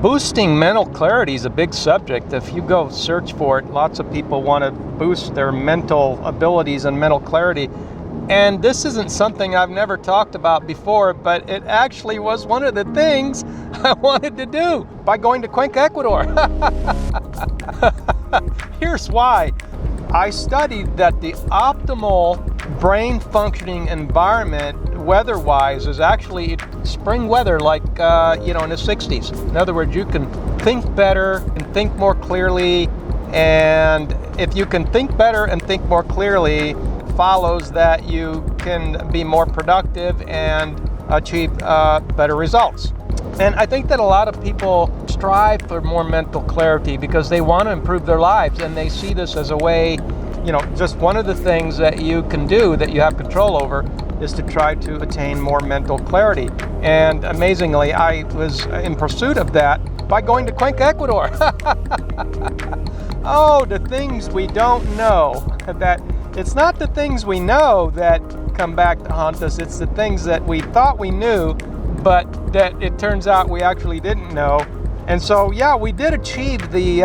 Boosting mental clarity is a big subject. If you go search for it, lots of people want to boost their mental abilities and mental clarity. And this isn't something I've never talked about before, but it actually was one of the things I wanted to do by going to Cuenca, Ecuador. Here's why. I studied that the optimal brain functioning environment weather-wise is actually spring weather, like in the 60s. In other words, you can think better and think more clearly, and if you can think better and think more clearly, it follows that you can be more productive and achieve better results. And I think that a lot of people strive for more mental clarity because they want to improve their lives, and they see this as a way, just one of the things that you can do that you have control over is to try to attain more mental clarity. And amazingly, I was in pursuit of that by going to Cuenca, Ecuador. Oh, the things we don't know. That it's not the things we know that come back to haunt us, it's the things that we thought we knew, but that it turns out we actually didn't know. And so, yeah, we did achieve the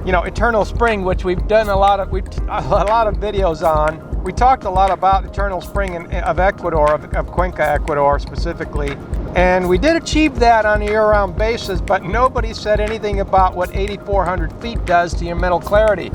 eternal spring, which we've done a lot of videos on. We talked a lot about eternal spring of Ecuador, of Cuenca, Ecuador specifically, and we did achieve that on a year-round basis, but nobody said anything about what 8,400 feet does to your mental clarity.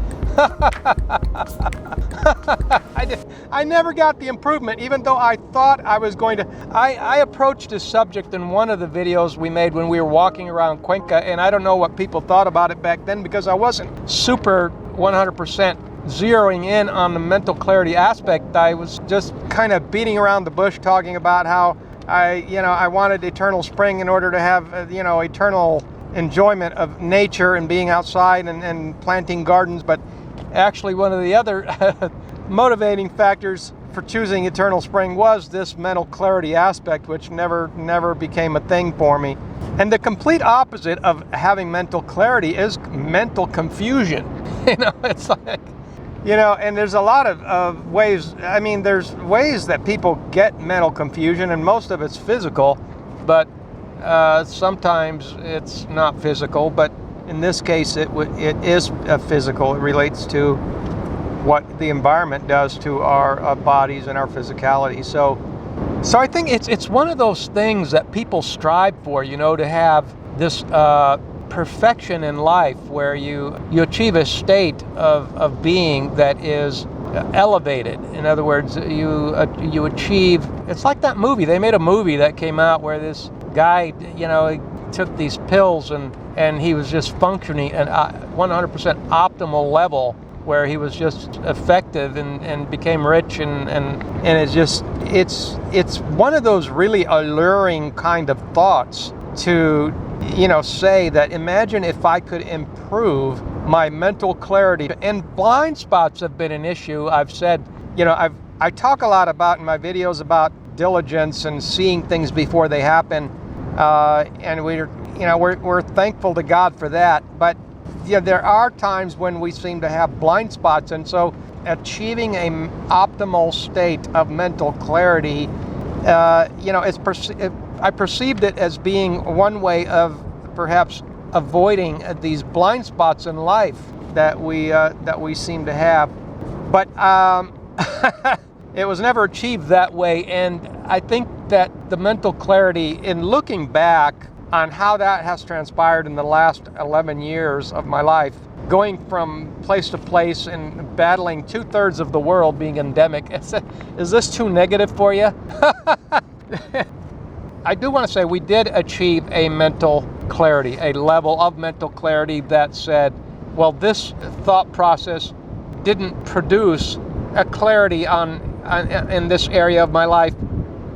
I never got the improvement, even though I thought I was going to. I approached this subject in one of the videos we made when we were walking around Cuenca, and I don't know what people thought about it back then because I wasn't super 100% zeroing in on the mental clarity aspect. I was just kind of beating around the bush talking about how I wanted eternal spring in order to have eternal enjoyment of nature and being outside and planting gardens. But actually, one of the other motivating factors for choosing eternal spring was this mental clarity aspect, which never became a thing for me. And the complete opposite of having mental clarity is mental confusion. It's like, and there's a lot of ways. I mean, there's ways that people get mental confusion, and most of it's physical, but sometimes it's not physical. But in this case, it is physical. It relates to what the environment does to our bodies and our physicality. So I think it's one of those things that people strive for, to have this perfection in life where you achieve a state of being that is elevated. In other words, you achieve. It's like that movie. They made a movie that came out where this guy, he took these pills and he was just functioning at 100% optimal level, where he was just effective and became rich and it's one of those really alluring kind of thoughts to say that imagine if I could improve my mental clarity. And blind spots have been an issue. I've said, I talk a lot about in my videos about diligence and seeing things before they happen, and we're thankful to God for that. But there are times when we seem to have blind spots, and so achieving an optimal state of mental clarity, I perceived it as being one way of perhaps avoiding these blind spots in life that we seem to have. But it was never achieved that way, and I think that the mental clarity, in looking back on how that has transpired in the last 11 years of my life, going from place to place and battling 2/3 of the world being endemic. Is this too negative for you? I do want to say we did achieve a mental clarity, a level of mental clarity that said, well, this thought process didn't produce a clarity in this area of my life.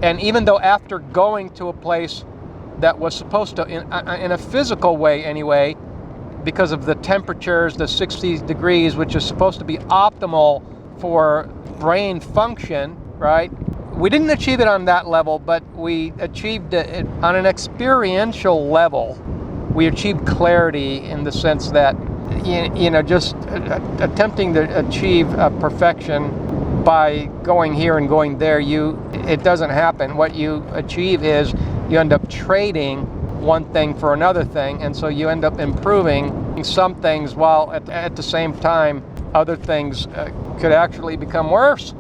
And even though after going to a place that was supposed to, in a physical way anyway, because of the temperatures, the 60 degrees, which is supposed to be optimal for brain function, right? We didn't achieve it on that level, but we achieved it on an experiential level. We achieved clarity in the sense that, just attempting to achieve perfection by going here and going there, it doesn't happen. What you achieve is you end up trading one thing for another thing, and so you end up improving some things while at the same time other things could actually become worse.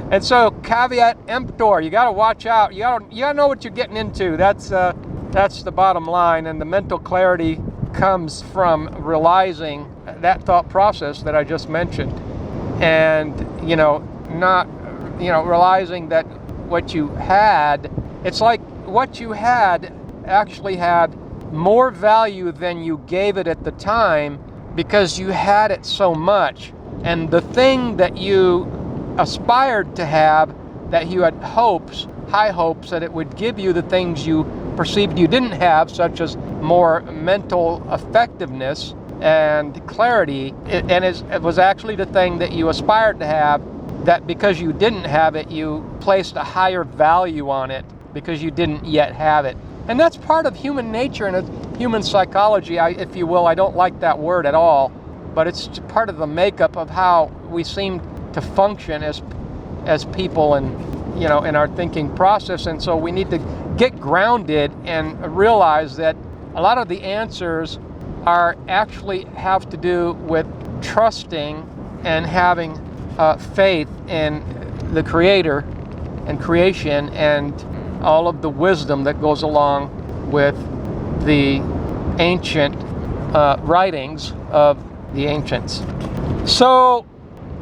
And so caveat emptor, you got to watch out. You got to know what you're getting into. That's the bottom line. And the mental clarity comes from realizing that thought process that I just mentioned, and not realizing that what you had, it's like what you had actually had more value than you gave it at the time because you had it so much. And the thing that you aspired to have, that you had high hopes that it would give you the things you perceived you didn't have, such as more mental effectiveness and clarity, it was actually the thing that you aspired to have, that because you didn't have it, you placed a higher value on it because you didn't yet have it. And that's part of human nature and human psychology, if you will. I don't like that word at all, but it's part of the makeup of how we seem to function as people and in our thinking process. And so we need to get grounded and realize that a lot of the answers actually have to do with trusting and having faith in the Creator and creation and all of the wisdom that goes along with the ancient writings of the ancients. So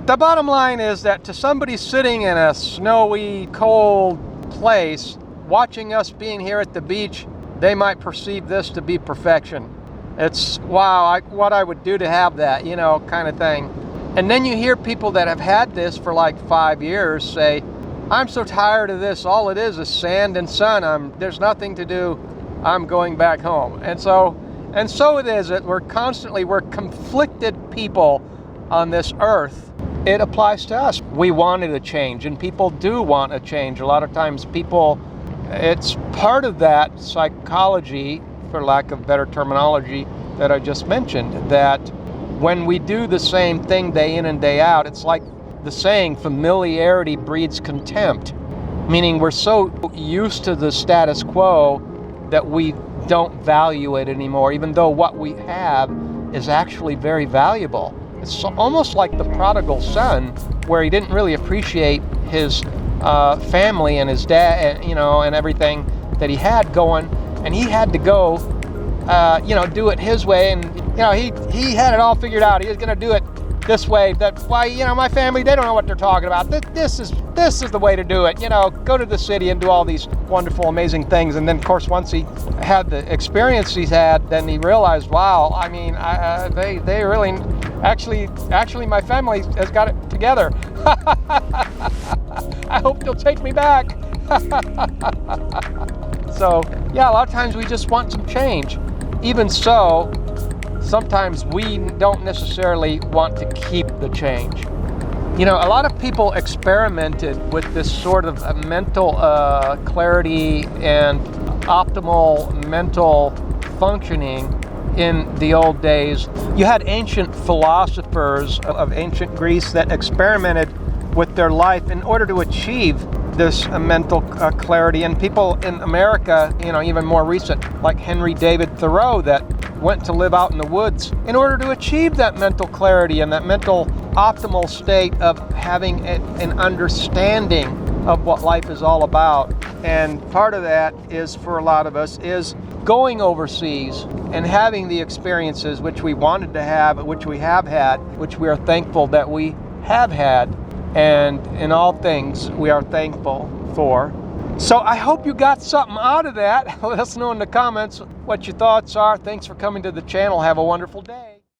the bottom line is that to somebody sitting in a snowy, cold place, watching us being here at the beach, they might perceive this to be perfection. It's, wow, what I would do to have that, kind of thing. And then you hear people that have had this for like 5 years say, I'm so tired of this. All it is sand and sun. There's nothing to do. I'm going back home. And so it is that we're conflicted people on this earth. It applies to us. We wanted a change, and people do want a change. A lot of times it's part of that psychology, for lack of better terminology, that I just mentioned, that when we do the same thing day in and day out, it's like the saying, familiarity breeds contempt, meaning we're so used to the status quo that we don't value it anymore, even though what we have is actually very valuable. It's almost like the prodigal son, where he didn't really appreciate his family and his dad, and everything that he had going, and he had to go, do it his way, and he had it all figured out. He was going to do it this way. That's why, my family, they don't know what they're talking about. This is the way to do it. Go to the city and do all these wonderful, amazing things. And then, of course, once he had the experience he's had, then he realized, wow, they really, actually, my family has got it together. I hope they'll take me back. So, yeah, a lot of times we just want some change. Even so, sometimes we don't necessarily want to keep the change. A lot of people experimented with this sort of mental clarity and optimal mental functioning in the old days. You had ancient philosophers of ancient Greece that experimented with their life in order to achieve this mental clarity, and people in America, even more recent, like Henry David Thoreau, that went to live out in the woods in order to achieve that mental clarity and that mental optimal state of having an understanding of what life is all about. And part of that is, for a lot of us, is going overseas and having the experiences which we wanted to have, which we have had, which we are thankful that we have had. And in all things, we are thankful for. So I hope you got something out of that. Let us know in the comments what your thoughts are. Thanks for coming to the channel. Have a wonderful day.